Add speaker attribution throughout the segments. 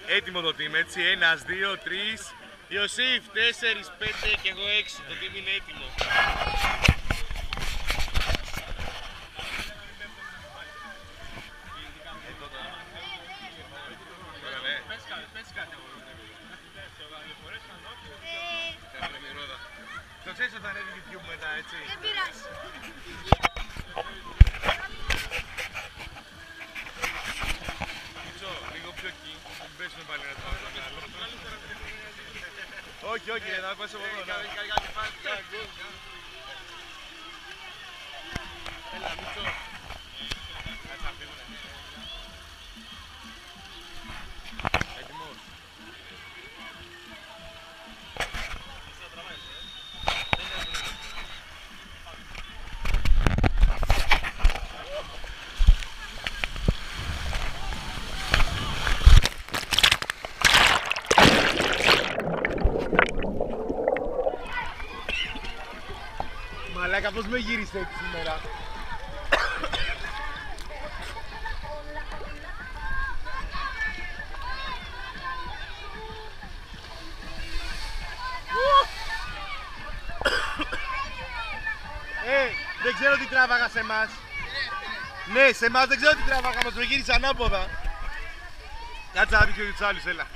Speaker 1: Έτοιμο το team, έτσι. 1, 2, 3. Ιωσήφ, 4, 5 και εγώ 6. Το team είναι έτοιμο. Το ξέρεις όταν είναι YouTube μετά, έτσι.
Speaker 2: Δεν πειράζει.
Speaker 1: Λίγο πιο εκεί, μην πέσουμε πάλι να το πάμε το άλλο. Όχι, όχι, θα πας από εδώ. Έλα, Μίτσο. Έτοιμος. Μαλάκα, πώς με γύρισε έτσι σήμερα. Δεν ξέρω τι τράβαγα σε εμάς. Ναι, σε εμάς δεν ξέρω τι τράβαγα, μας με γύρισε ανάποδα. Κάτσε να δει και τους άλλους, έλα.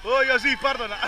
Speaker 1: Ω, Ιωσήφ, πάρ' το να.